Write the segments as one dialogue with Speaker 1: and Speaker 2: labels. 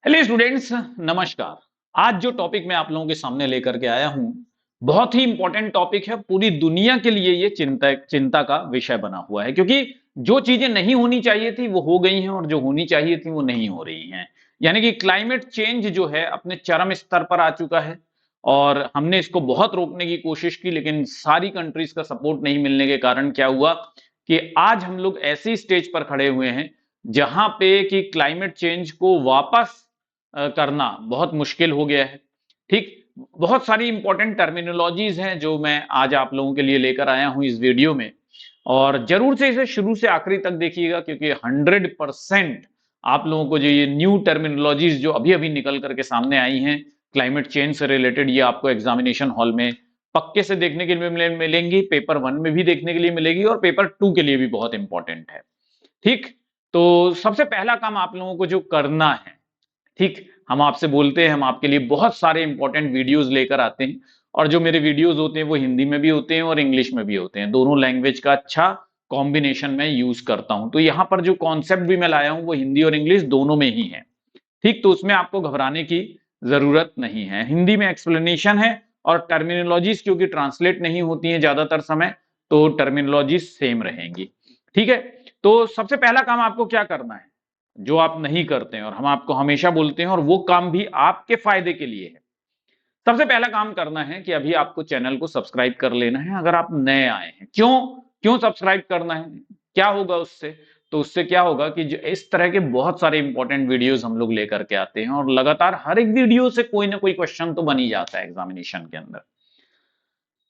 Speaker 1: Hello students, नमस्कार। आज जो टॉपिक मैं आप लोगों के सामने लेकर के आया हूं, बहुत ही इंपॉर्टेंट टॉपिक है। पूरी दुनिया के लिए ये चिंता का विषय बना हुआ है, क्योंकि जो चीजें नहीं होनी चाहिए थी वो हो गई हैं और जो होनी चाहिए थी वो नहीं हो रही हैं। यानी कि क्लाइमेट चेंज जो है अपने चरम स्तर पर आ चुका है और हमने इसको बहुत रोकने की कोशिश की, लेकिन सारी कंट्रीज का सपोर्ट नहीं मिलने के कारण क्या हुआ कि आज हम लोग ऐसी स्टेज पर खड़े हुए हैं जहां पे कि क्लाइमेट चेंज को वापस करना बहुत मुश्किल हो गया है। ठीक, बहुत सारी इंपॉर्टेंट टर्मिनोलॉजीज हैं जो मैं आज आप लोगों के लिए लेकर आया हूं इस वीडियो में, और जरूर से इसे शुरू से आखिरी तक देखिएगा, क्योंकि 100% आप लोगों को जो ये न्यू टर्मिनोलॉजीज जो अभी अभी निकल करके सामने आई हैं क्लाइमेट चेंज से रिलेटेड, ये आपको एग्जामिनेशन हॉल में पक्के से देखने के लिए मिलेंगी। पेपर 1 में भी देखने के लिए मिलेगी और पेपर 2 के लिए भी बहुत इंपॉर्टेंट है। ठीक, तो सबसे पहला काम आप लोगों को जो करना है, ठीक, हम आपसे बोलते हैं हम आपके लिए बहुत सारे इंपॉर्टेंट वीडियोस लेकर आते हैं, और जो मेरे वीडियोस होते हैं वो हिंदी में भी होते हैं और इंग्लिश में भी होते हैं। दोनों लैंग्वेज का अच्छा कॉम्बिनेशन में यूज करता हूं। तो यहाँ पर जो कॉन्सेप्ट भी मैं लाया हूं वो हिंदी और इंग्लिश दोनों में ही है। ठीक, तो उसमें आपको घबराने की जरूरत नहीं है। हिंदी में एक्सप्लेनेशन है और टर्मिनोलॉजीज क्योंकि ट्रांसलेट नहीं होती हैं ज्यादातर समय, तो टर्मिनोलॉजी सेम रहेंगी। ठीक है, तो सबसे पहला काम आपको क्या करना है जो आप नहीं करते हैं और हम आपको हमेशा बोलते हैं, और वो काम भी आपके फायदे के लिए है। सबसे पहला काम करना है कि अभी आपको चैनल को सब्सक्राइब कर लेना है अगर आप नए आए हैं। क्यों क्यों सब्सक्राइब करना है, क्या होगा उससे? तो उससे क्या होगा कि जो इस तरह के बहुत सारे इंपॉर्टेंट वीडियोस हम लोग लेकर के आते हैं, और लगातार हर एक वीडियो से कोई ना कोई क्वेश्चन तो बन ही जाता है एग्जामिनेशन के अंदर।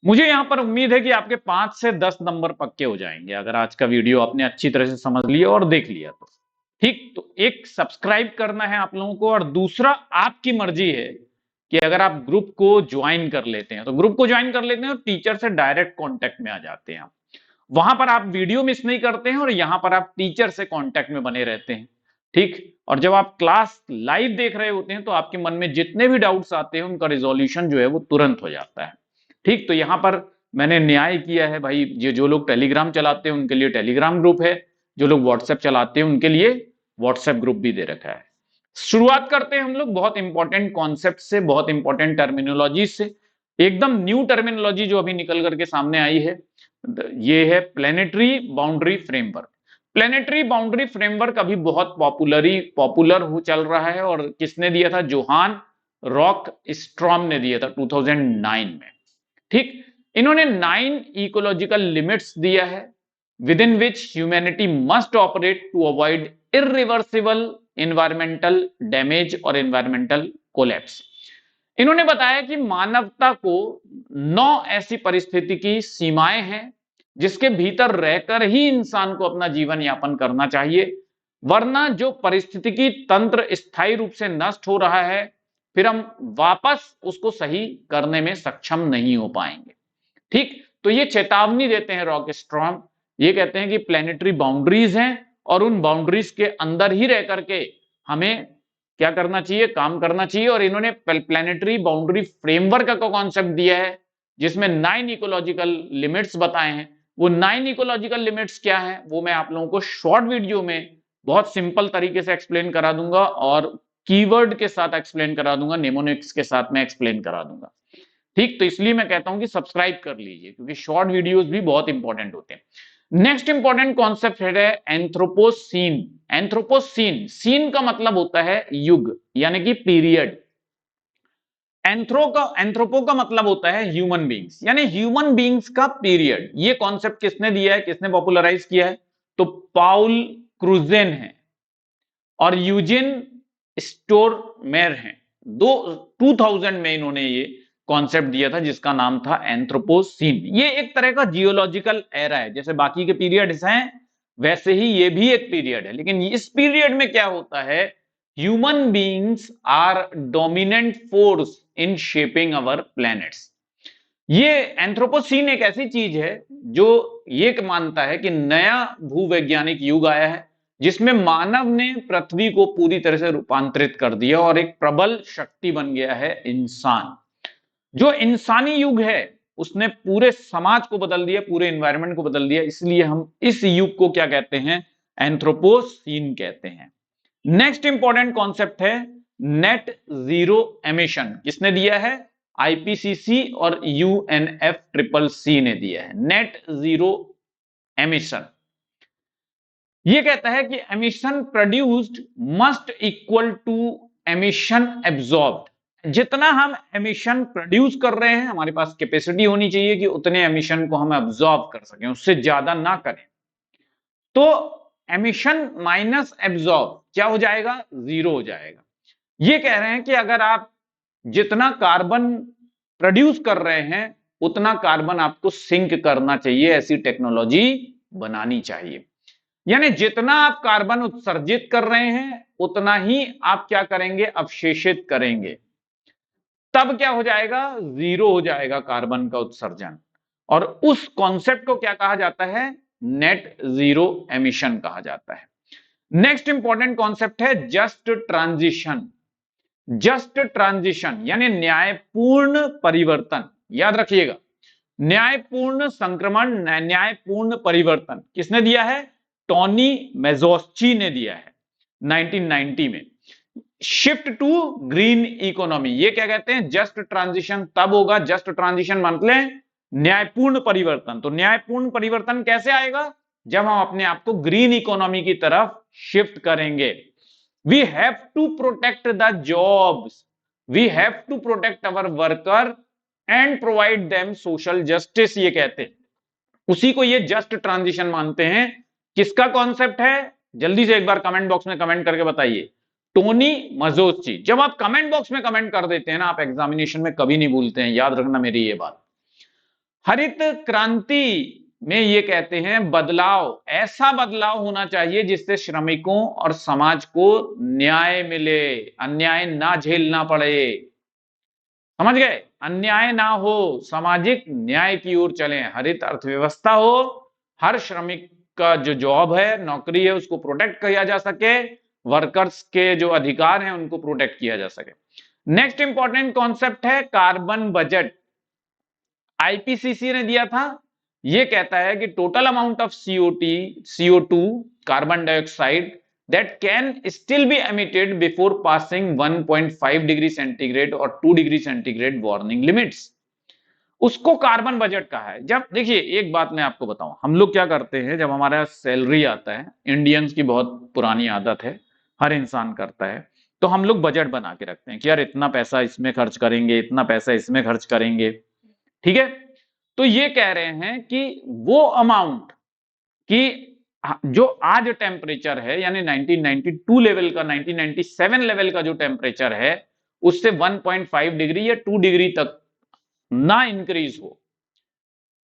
Speaker 1: मुझे यहां पर उम्मीद है कि आपके 5 से 10 नंबर पक्के हो जाएंगे अगर आज का वीडियो आपने अच्छी तरह से समझ लिया और देख लिया तो। ठीक, तो एक सब्सक्राइब करना है आप लोगों को, और दूसरा आपकी मर्जी है कि अगर आप ग्रुप को ज्वाइन कर लेते हैं तो ग्रुप को ज्वाइन कर लेते हैं और टीचर से डायरेक्ट कांटेक्ट में आ जाते हैं। वहां पर आप वीडियो मिस नहीं करते हैं और यहां पर आप टीचर से कांटेक्ट में बने रहते हैं। ठीक, और जब आप क्लास लाइव देख रहे होते हैं तो आपके मन में जितने भी डाउट्स आते हैं उनका रिजोल्यूशन जो है वो तुरंत हो जाता है। ठीक, तो यहां पर मैंने न्याय किया है भाई। ये जो लोग टेलीग्राम चलाते हैं उनके लिए टेलीग्राम ग्रुप है, जो लोग व्हाट्सएप चलाते हैं उनके लिए व्हाट्सएप ग्रुप भी दे रखा है। शुरुआत करते हैं हम लोग बहुत इंपॉर्टेंट कॉन्सेप्ट से, बहुत इंपॉर्टेंट टर्मिनोलॉजी से। एकदम न्यू टर्मिनोलॉजी जो अभी निकल करके सामने आई है, ये है planetary boundary framework. Planetary boundary framework अभी बहुत पॉपुलर हो चल रहा है, और किसने दिया था? जोहान रॉक स्ट्रॉम ने दिया था 2009 में। ठीक, इन्होंने 9 इकोलॉजिकल लिमिट्स दिया है within which humanity must operate to avoid irreversible environmental damage और एनवायरमेंटल कोलैप्स। इन्होंने बताया कि मानवता को 9 ऐसी परिस्थिति की सीमाएं हैं जिसके भीतर रहकर ही इंसान को अपना जीवन यापन करना चाहिए, वरना जो परिस्थितिकी तंत्र स्थायी रूप से नष्ट हो रहा है फिर हम वापस उसको सही करने में सक्षम नहीं हो पाएंगे। ठीक, तो ये चेतावनी देते हैं रॉक स्ट्रॉम। ये कहते हैं कि प्लेनेटरी बाउंड्रीज हैं और उन बाउंड्रीज के अंदर ही रह करके हमें क्या करना चाहिए? काम करना चाहिए। और इन्होंने प्लेनेटरी बाउंड्री फ्रेमवर्क का कॉन्सेप्ट दिया है जिसमें 9 इकोलॉजिकल लिमिट्स बताए हैं। वो 9 इकोलॉजिकल लिमिट्स क्या है वो मैं आप लोगों को शॉर्ट वीडियो में बहुत सिंपल तरीके से एक्सप्लेन करा दूंगा, और कीवर्ड के साथ एक्सप्लेन करा दूंगा, नेमोनिक्स के साथ मैं एक्सप्लेन करा दूंगा। ठीक, तो इसलिए मैं कहता हूं कि सब्सक्राइब कर लीजिए, क्योंकि शॉर्ट वीडियोस भी बहुत इंपॉर्टेंट होते हैं। नेक्स्ट इंपॉर्टेंट कॉन्सेप्ट है एंथ्रोपोसीन। एंथ्रोपोसीन, सीन का मतलब होता है युग यानी कि पीरियड। एंथ्रोपो का मतलब होता है ह्यूमन बींग्स, यानी ह्यूमन बींग्स का पीरियड। ये कॉन्सेप्ट किसने दिया है, किसने पॉपुलराइज किया है? तो पाउल क्रूजेन है और यूजिन स्टोरमेर हैं। 2000 में इन्होंने ये कॉन्सेप्ट दिया था जिसका नाम था एंथ्रोपोसीन। ये एक तरह का जियोलॉजिकल एरा है, जैसे बाकी के पीरियड्स हैं वैसे ही ये भी एक पीरियड है। लेकिन इस पीरियड में क्या होता है? Human beings are dominant force in shaping our planets. ये एंथ्रोपोसीन एक ऐसी चीज है जो ये मानता है कि नया भूवैज्ञानिक युग आया है जिसमें मानव ने पृथ्वी को पूरी तरह से रूपांतरित कर दिया और एक प्रबल शक्ति बन गया है इंसान। जो इंसानी युग है उसने पूरे समाज को बदल दिया, पूरे एनवायरनमेंट को बदल दिया, इसलिए हम इस युग को क्या कहते हैं? एंथ्रोपोसीन कहते हैं। नेक्स्ट इंपॉर्टेंट कॉन्सेप्ट है नेट जीरो एमिशन किसने दिया है? आईपीसीसी और UNFCCC ने दिया है, नेट जीरो एमिशन। ये कहता है कि emission produced must equal to emission absorbed. जितना हम एमिशन प्रोड्यूस कर रहे हैं, हमारे पास कैपेसिटी होनी चाहिए कि उतने एमिशन को हम एब्जॉर्ब कर सकें, उससे ज्यादा ना करें। तो एमिशन माइनस एब्जॉर्ब क्या हो जाएगा? जीरो हो जाएगा। ये कह रहे हैं कि अगर आप जितना कार्बन प्रोड्यूस कर रहे हैं उतना कार्बन आपको सिंक करना चाहिए, ऐसी टेक्नोलॉजी बनानी चाहिए। यानी जितना आप कार्बन उत्सर्जित कर रहे हैं उतना ही आप क्या करेंगे? अवशेषित करेंगे। तब क्या हो जाएगा? जीरो हो जाएगा कार्बन का उत्सर्जन। और उस कॉन्सेप्ट को क्या कहा जाता है? नेट जीरो एमिशन कहा जाता है। नेक्स्ट इंपॉर्टेंट कॉन्सेप्ट है जस्ट ट्रांजिशन। जस्ट ट्रांजिशन यानी न्यायपूर्ण परिवर्तन। याद रखिएगा, न्यायपूर्ण संक्रमण, न्यायपूर्ण परिवर्तन किसने दिया है? टोनी मेजोस्ची ने दिया है 1990 में। शिफ्ट टू ग्रीन इकोनॉमी, ये क्या कहते हैं? जस्ट ट्रांजिशन तब होगा, जस्ट ट्रांजिशन मतलब न्यायपूर्ण परिवर्तन। तो न्यायपूर्ण परिवर्तन कैसे आएगा? जब हम अपने आप को ग्रीन इकोनॉमी की तरफ शिफ्ट करेंगे। We have to protect the jobs, we have to protect our worker and provide them social justice, ये कहते हैं। उसी को ये जस्ट ट्रांजिशन मानते हैं। किसका कॉन्सेप्ट है? जल्दी से एक बार कमेंट बॉक्स में कमेंट करके बताइए। टोनी मजोस्ची। जब आप कमेंट बॉक्स में कमेंट कर देते हैं ना, आप एग्जामिनेशन में कभी नहीं भूलते हैं, याद रखना मेरी ये बात। हरित क्रांति में ये कहते हैं बदलाव, ऐसा बदलाव होना चाहिए जिससे श्रमिकों और समाज को न्याय मिले, अन्याय ना झेलना पड़े। समझ गए? अन्याय ना हो, सामाजिक न्याय की ओर चलें, हरित अर्थव्यवस्था हो, हर श्रमिक का जो जॉब है, नौकरी है, उसको प्रोटेक्ट किया जा सके, वर्कर्स के जो अधिकार हैं उनको प्रोटेक्ट किया जा सके। नेक्स्ट इंपॉर्टेंट कॉन्सेप्ट है कार्बन बजट। आईपीसीसी ने दिया था। यह कहता है कि total amount of CO2 carbon dioxide that can still be emitted before passing 1.5 degree centigrade और 2 डिग्री सेंटीग्रेड वार्निंग लिमिट्स, उसको कार्बन बजट कहा है। जब देखिए एक बात मैं आपको बताऊं, हम लोग क्या करते हैं जब हमारा सैलरी आता है, इंडियंस की बहुत पुरानी आदत है, हर इंसान करता है, तो हम लोग बजट बना के रखते हैं कि यार इतना पैसा इसमें खर्च करेंगे, इतना पैसा इसमें खर्च करेंगे। ठीक है? तो ये कह रहे हैं कि वो अमाउंट कि जो आज टेम्परेचर है, यानी 1992 लेवल का, 1997 लेवल का जो टेम्परेचर है, उससे 1.5 डिग्री या 2 डिग्री तक ना इंक्रीज हो।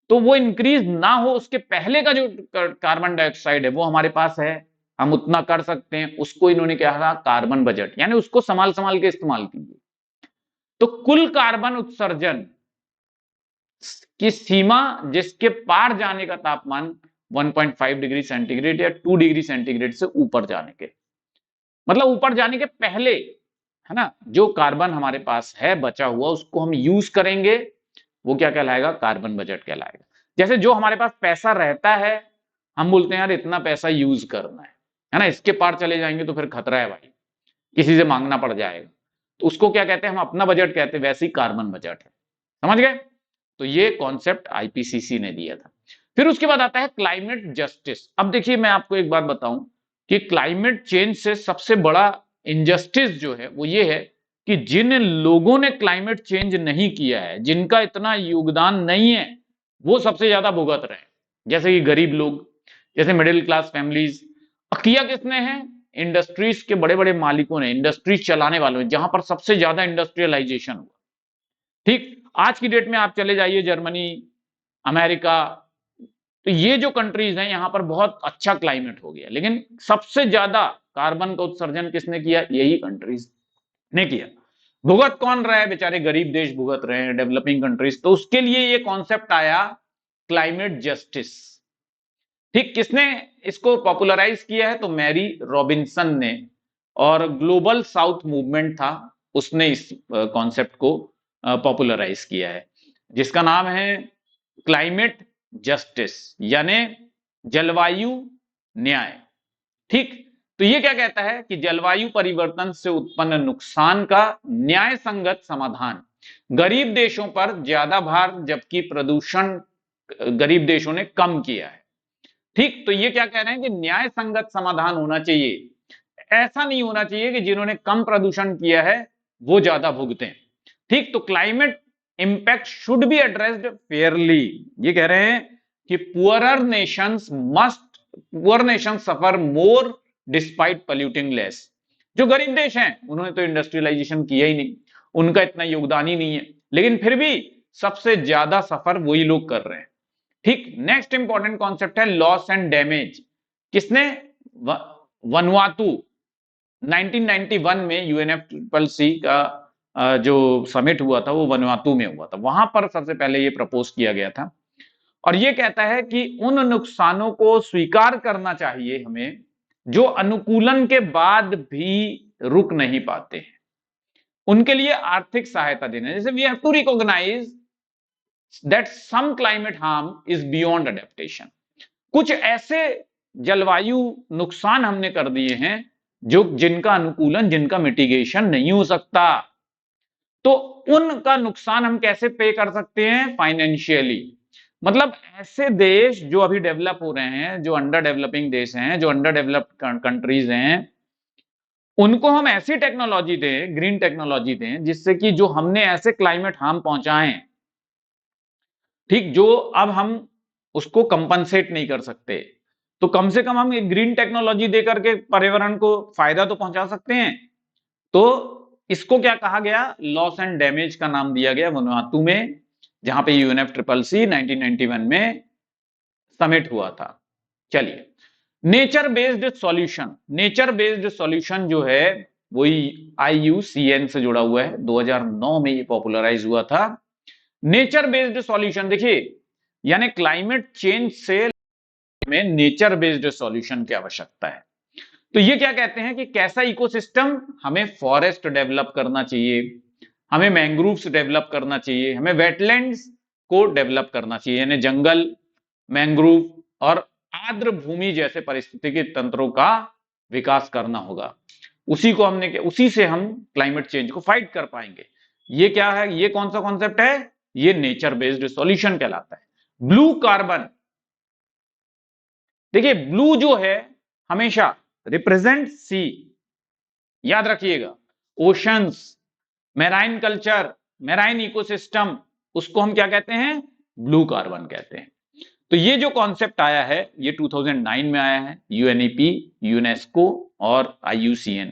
Speaker 1: तो वो इंक्रीज ना हो, उसके पहले का जो कार्बन डाइऑक्साइड है वो हमारे पास है, हम उतना कर सकते हैं, उसको इन्होंने क्या कहा? Carbon budget. यानी उसको संभाल संभाल के इस्तेमाल कीजिए। तो कुल कार्बन उत्सर्जन की सीमा जिसके पार जाने का तापमान 1.5 डिग्री सेंटीग्रेड या 2 डिग्री सेंटीग्रेड से ऊपर जाने के, मतलब ऊपर जाने के पहले, है ना, जो कार्बन हमारे पास है बचा हुआ, उसको हम यूज करेंगे, वो क्या कहलाएगा? कार्बन बजट कहलाएगा। जैसे जो हमारे पास पैसा रहता है, हम बोलते हैं यार इतना पैसा यूज करना है ना, इसके पार चले जाएंगे तो फिर खतरा है भाई, किसी से मांगना पड़ जाएगा, तो उसको क्या कहते हैं? हम अपना बजट कहते हैं, वैसे ही कार्बन बजट है। समझ गए? तो ये कॉन्सेप्ट आईपीसीसी ने दिया था। फिर उसके बाद आता है क्लाइमेट जस्टिस। अब देखिए मैं आपको एक बात बताऊं कि क्लाइमेट चेंज से सबसे बड़ा इनजस्टिस जो है वो ये है कि जिन लोगों ने क्लाइमेट चेंज नहीं किया है, जिनका इतना योगदान नहीं है, वो सबसे ज्यादा भुगत रहे हैं। जैसे कि गरीब लोग, जैसे मिडिल क्लास फैमिलीज। किया किसने है? इंडस्ट्रीज के बड़े बड़े मालिकों ने, इंडस्ट्रीज चलाने वालों ने, जहां पर सबसे ज्यादा इंडस्ट्रियलाइजेशन हुआ। ठीक, आज की डेट में आप चले जाइए जर्मनी, अमेरिका, तो ये जो कंट्रीज हैं यहां पर बहुत अच्छा क्लाइमेट हो गया, लेकिन सबसे ज्यादा कार्बन का उत्सर्जन किसने किया? यही कंट्रीज ने किया। भुगत कौन रहा है? बेचारे गरीब देश भुगत रहे हैं, डेवलपिंग कंट्रीज। तो उसके लिए ये कॉन्सेप्ट आया क्लाइमेट जस्टिस। ठीक, किसने इसको पॉपुलराइज किया है? तो मैरी रॉबिन्सन ने, और ग्लोबल साउथ मूवमेंट था, उसने इस कॉन्सेप्ट को पॉपुलराइज किया है, जिसका नाम है क्लाइमेट जस्टिस, यानी जलवायु न्याय। ठीक, तो ये क्या कहता है कि जलवायु परिवर्तन से उत्पन्न नुकसान का न्याय संगत समाधान, गरीब देशों पर ज्यादा भार जबकि प्रदूषण गरीब देशों ने कम किया है। ठीक, तो ये क्या कह रहे हैं कि न्याय संगत समाधान होना चाहिए, ऐसा नहीं होना चाहिए कि जिन्होंने कम प्रदूषण किया है वो ज्यादा भुगतें। ठीक, तो climate impact should be addressed Fairlie. ये कह रहे हैं कि पुअर नेशंस सफर मोर डिस्पाइट पॉल्यूटिंग लेस। जो गरीब देश हैं उन्होंने तो इंडस्ट्रियलाइजेशन किया ही नहीं, उनका इतना योगदान ही नहीं है, लेकिन फिर भी सबसे ज्यादा सफर वही लोग कर रहे हैं। ठीक, नेक्स्ट इंपॉर्टेंट कॉन्सेप्ट है लॉस एंड डैमेज। किसने? वनुआतु। 1991 में यूएनएफसीसीसी का जो समिट हुआ था वो वनुआतु में हुआ था, वहां पर सबसे पहले ये प्रपोज किया गया था। और ये कहता है कि उन नुकसानों को स्वीकार करना चाहिए हमें जो अनुकूलन के बाद भी रुक नहीं पाते हैं, उनके लिए आर्थिक सहायता देना। जैसे we have to recognise that some climate harm is beyond adaptation. कुछ ऐसे जलवायु नुकसान हमने कर दिए हैं जो जिनका अनुकूलन, जिनका मिटिगेशन नहीं हो सकता, तो उनका नुकसान हम कैसे पे कर सकते हैं? फाइनेंशियली। मतलब ऐसे देश जो अभी डेवलप हो रहे हैं, जो अंडर डेवलपिंग देश हैं, जो अंडर डेवलप्ड कंट्रीज हैं, उनको हम ऐसी टेक्नोलॉजी दें, ग्रीन टेक्नोलॉजी दें, जिससे कि जो हमने ऐसे क्लाइमेट हार्म पहुंचाएं, ठीक, जो अब हम उसको कंपनसेट नहीं कर सकते, तो कम से कम हम एक ग्रीन टेक्नोलॉजी देकर के पर्यावरण को फायदा तो पहुंचा सकते हैं। तो इसको क्या कहा गया? लॉस एंड डैमेज का नाम दिया गया वनुआतु में, जहां पे यूएनएफसीसीसी 1991 में समिट हुआ था। चलिए, nature based solution. Nature based solution जो है वही IUCN से जुड़ा हुआ है, 2009 में ये पॉपुलराइज हुआ था। नेचर बेस्ड सॉल्यूशन, देखिए, यानी क्लाइमेट चेंज से में नेचर बेस्ड सॉल्यूशन की आवश्यकता है। तो ये क्या कहते हैं कि कैसा इकोसिस्टम? हमें फॉरेस्ट डेवलप करना चाहिए, हमें मैंग्रोव्स डेवलप करना चाहिए, हमें वेटलैंड्स को डेवलप करना चाहिए, यानी जंगल, मैंग्रोव और आर्द्र भूमि जैसे पारिस्थितिकी तंत्रों का विकास करना होगा। उसी से हम क्लाइमेट चेंज को फाइट कर पाएंगे। ये क्या है? ये कौन सा कॉन्सेप्ट है? ये नेचर बेस्ड सॉल्यूशन कहलाता है। ब्लू कार्बन, देखिए ब्लू जो है हमेशा रिप्रेजेंट सी, याद रखिएगा, oceans, marine culture, marine ecosystem, उसको हम क्या कहते हैं? ब्लू कार्बन कहते हैं। तो ये जो कॉन्सेप्ट आया है ये 2009 में आया है, UNEP, यूनेस्को और IUCN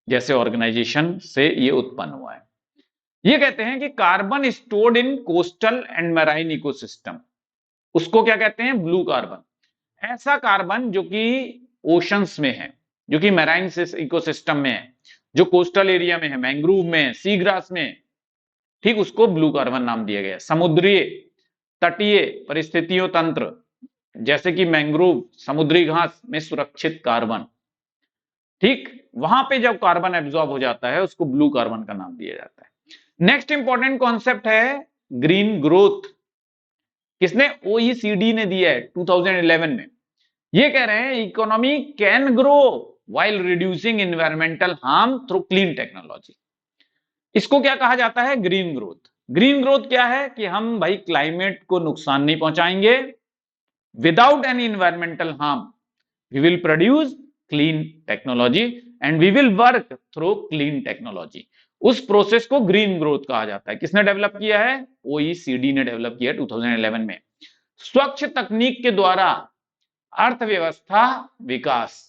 Speaker 1: जैसे ऑर्गेनाइजेशन से ये उत्पन्न हुआ है। ये कहते हैं कि carbon stored in coastal and marine ecosystem, उसको क्या कहते हैं? Blue carbon. ऐसा कार्बन जो कि ओशंस में है, जो कि मैराइन इकोसिस्टम में है, जो कोस्टल एरिया में है, मैंग्रोव में, सी ग्रास में, ठीक, उसको ब्लू कार्बन नाम दिया गया। समुद्रीय तटीय परिस्थितियों तंत्र जैसे कि मैंग्रोव, समुद्री घास में सुरक्षित कार्बन, ठीक, वहां पे जब कार्बन एब्जॉर्ब हो जाता है उसको ब्लू कार्बन का नाम दिया जाता है। नेक्स्ट इंपॉर्टेंट कॉन्सेप्ट है ग्रीन ग्रोथ। किसने? OECD ने दिया है 2011 में। ये कह रहे हैं economy can grow while reducing environmental harm through clean technology. इसको क्या कहा जाता है? Green growth. ग्रीन ग्रोथ क्या है कि हम भाई क्लाइमेट को नुकसान नहीं पहुंचाएंगे, without any environmental harm we will produce clean technology and we will work through clean technology. उस प्रोसेस को ग्रीन ग्रोथ कहा जाता है। किसने डेवलप किया है? OECD ने डेवलप किया 2011 में। स्वच्छ तकनीक के द्वारा अर्थव्यवस्था विकास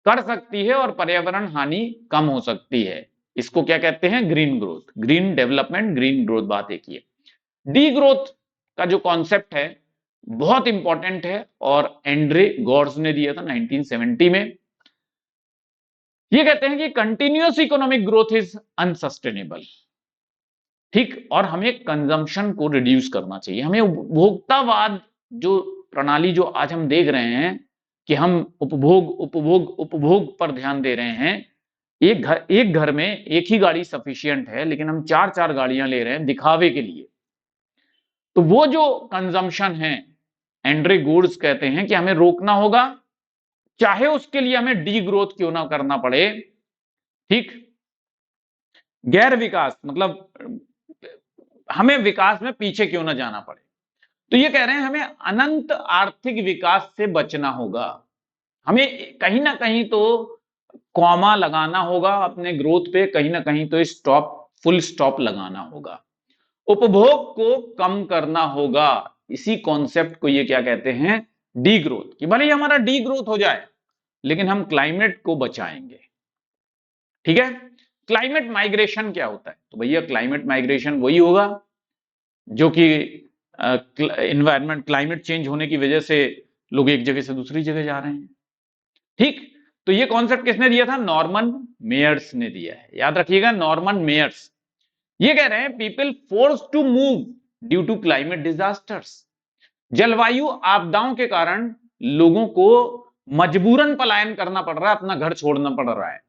Speaker 1: कर सकती है और पर्यावरण हानि कम हो सकती है। इसको क्या कहते हैं? Green growth, green development, green growth, बात एक ही है। डी ग्रोथ का जो कॉन्सेप्ट है बहुत इंपॉर्टेंट है और एंड्रे गॉर्स ने दिया था 1970 में। ये कहते हैं कि continuous economic growth is unsustainable, ठीक, और हमें कंजम्पशन को रिड्यूस करना चाहिए। हमें उपभोक्तावाद जो प्रणाली जो आज हम देख रहे हैं कि हम उपभोग पर ध्यान दे रहे हैं। एक घर में एक ही गाड़ी सफिशिएंट है, लेकिन हम 4-4 गाड़ियां ले रहे हैं दिखावे के लिए। तो वो जो कंजम्पशन है, एंड्रे गॉर्स कहते हैं कि हमें रोकना होगा, चाहे उसके लिए हमें डी ग्रोथ क्यों ना करना पड़े, ठीक, गैर विकास मतलब हमें विकास में पीछे क्यों ना जाना पड़े। तो ये कह रहे हैं हमें अनंत आर्थिक विकास से बचना होगा, हमें कहीं ना कहीं तो कॉमा लगाना होगा अपने ग्रोथ पे, कहीं ना कहीं तो स्टॉप, फुल स्टॉप लगाना होगा, उपभोग को कम करना होगा। इसी कॉन्सेप्ट को ये क्या कहते हैं, डी ग्रोथ, कि भले ही हमारा डी ग्रोथ हो जाए लेकिन हम क्लाइमेट को बचाएंगे, ठीक है। क्लाइमेट माइग्रेशन क्या होता है, तो भैया क्लाइमेट माइग्रेशन वही होगा जो कि इन्वायरमेंट, क्लाइमेट चेंज होने की वजह से लोग एक जगह से दूसरी जगह जा रहे हैं, ठीक। तो ये कॉन्सेप्ट किसने दिया था, नॉर्मन मेयर्स ने दिया है, याद रखिएगा, नॉर्मन मेयर्स। ये कह रहे हैं people force to move due to climate disasters, जलवायु आपदाओं के कारण लोगों को मजबूरन पलायन करना पड़ रहा है, अपना घर छोड़ना पड़ रहा है,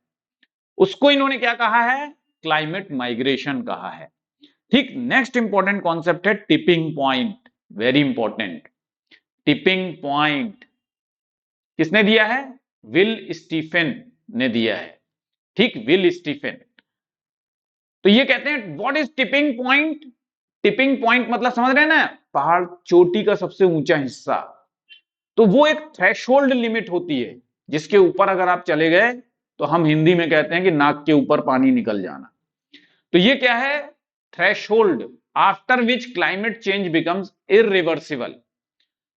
Speaker 1: उसको इन्होंने क्या कहा है, क्लाइमेट माइग्रेशन कहा है, ठीक। नेक्स्ट इंपॉर्टेंट कॉन्सेप्ट है tipping point, very important. Tipping point किसने दिया है, विल स्टीफन ने दिया है, ठीक, विल स्टीफन। तो ये कहते हैं what is tipping point, tipping point मतलब समझ रहे हैं ना, पहाड़ चोटी का सबसे ऊंचा हिस्सा, तो वो एक थ्रेशोल्ड लिमिट होती है जिसके ऊपर अगर आप चले गए तो हम हिंदी में कहते हैं कि नाक के ऊपर पानी निकल जाना। तो ये क्या है, threshold after which climate change becomes irreversible,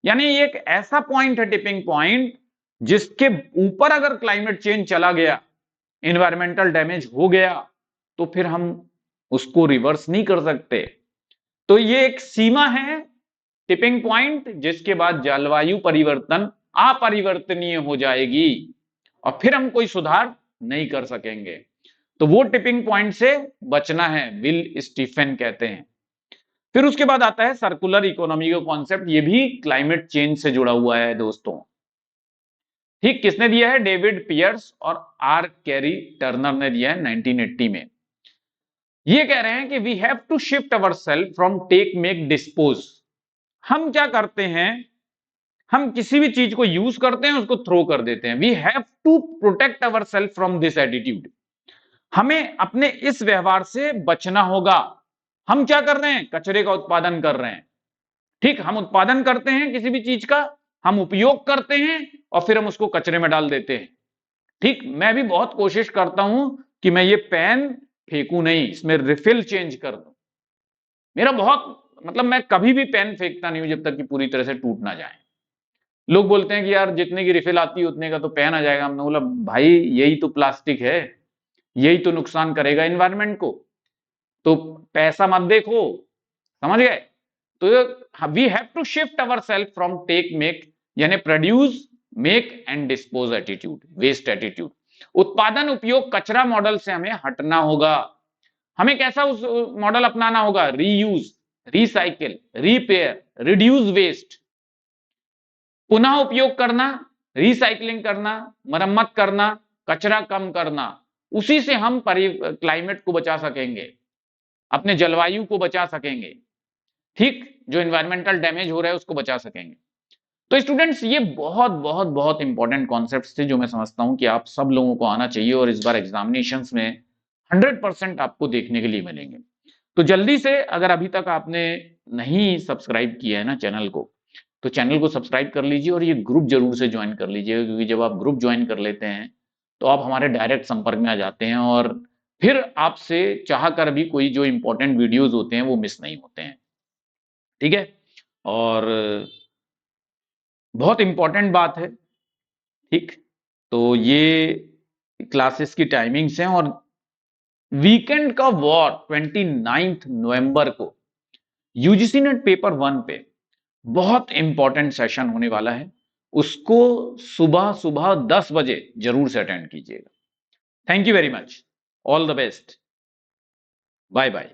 Speaker 1: यानी ये एक ऐसा पॉइंट है टिपिंग पॉइंट जिसके ऊपर अगर क्लाइमेट चेंज चला गया, इन्वायरमेंटल डैमेज हो गया, तो फिर हम उसको रिवर्स नहीं कर सकते। तो ये एक सीमा है टिपिंग पॉइंट जिसके बाद जलवायु परिवर्तन अपरिवर्तनीय हो जाएगी और फिर हम कोई सुधार नहीं कर सकेंगे। तो वो टिपिंग पॉइंट से बचना है, विल स्टीफन कहते हैं। फिर उसके बाद आता है सर्कुलर इकोनॉमी का कॉन्सेप्ट, ये भी क्लाइमेट चेंज से जुड़ा हुआ है दोस्तों, ठीक। किसने दिया है, डेविड पियर्स और आर कैरी टर्नर ने दिया है 1980 में। ये कह रहे हैं कि we have to shift our self from take make dispose, हम क्या करते हैं, हम किसी भी चीज को यूज करते हैं उसको थ्रो कर देते हैं। We have to protect our self from this attitude, हमें अपने इस व्यवहार से बचना होगा। हम क्या कर रहे हैं, कचरे का उत्पादन कर रहे हैं, ठीक, हम उत्पादन करते हैं किसी भी चीज का, हम उपयोग करते हैं और फिर हम उसको कचरे में डाल देते हैं, ठीक। मैं भी बहुत कोशिश करता हूं कि मैं ये पेन फेंकूं नहीं, इसमें रिफिल चेंज कर दूं, मेरा बहुत मतलब मैं कभी भी पेन फेंकता नहीं हूं जब तक कि पूरी तरह से टूट ना जाए। लोग बोलते हैं कि यार जितने की रिफिल आती है उतने का तो पेन आ जाएगा, हमने बोला भाई यही तो प्लास्टिक है, यही तो नुकसान करेगा एनवायरनमेंट को, तो पैसा मत देखो, समझ गए। तो we have to shift our self from take make यानी produce make and dispose attitude, waste attitude, उत्पादन उपयोग कचरा मॉडल से हमें हटना होगा। हमें कैसा उस मॉडल अपनाना होगा, reuse, recycle, repair, reduce waste, पुनः उपयोग करना, रिसाइकलिंग करना, मरम्मत करना, कचरा कम करना, उसी से हम क्लाइमेट को बचा सकेंगे, अपने जलवायु को बचा सकेंगे, ठीक, जो एनवायरमेंटल डैमेज हो रहा है उसको बचा सकेंगे। तो स्टूडेंट्स ये बहुत बहुत बहुत इंपॉर्टेंट कॉन्सेप्ट्स थे जो मैं समझता हूं कि आप सब लोगों को आना चाहिए और इस बार एग्जामिनेशंस में 100% आपको देखने के लिए मिलेंगे। तो जल्दी से अगर अभी तक आपने नहीं सब्सक्राइब किया है ना चैनल को, तो चैनल को सब्सक्राइब कर लीजिए और ये ग्रुप जरूर से ज्वाइन कर लीजिएगा, क्योंकि जब आप ग्रुप ज्वाइन कर लेते हैं तो आप हमारे डायरेक्ट संपर्क में आ जाते हैं और फिर आपसे चाह कर भी कोई जो इंपॉर्टेंट वीडियोज होते हैं वो मिस नहीं होते हैं, ठीक है। और बहुत इंपॉर्टेंट बात है, ठीक, तो ये क्लासेस की टाइमिंग्स हैं और वीकेंड का वॉर 29 नवंबर को यूजीसी नेट पेपर 1 पे बहुत इंपॉर्टेंट सेशन होने वाला है, उसको सुबह सुबह 10 बजे जरूर से अटेंड कीजिएगा। Thank you very much, all the best, bye bye.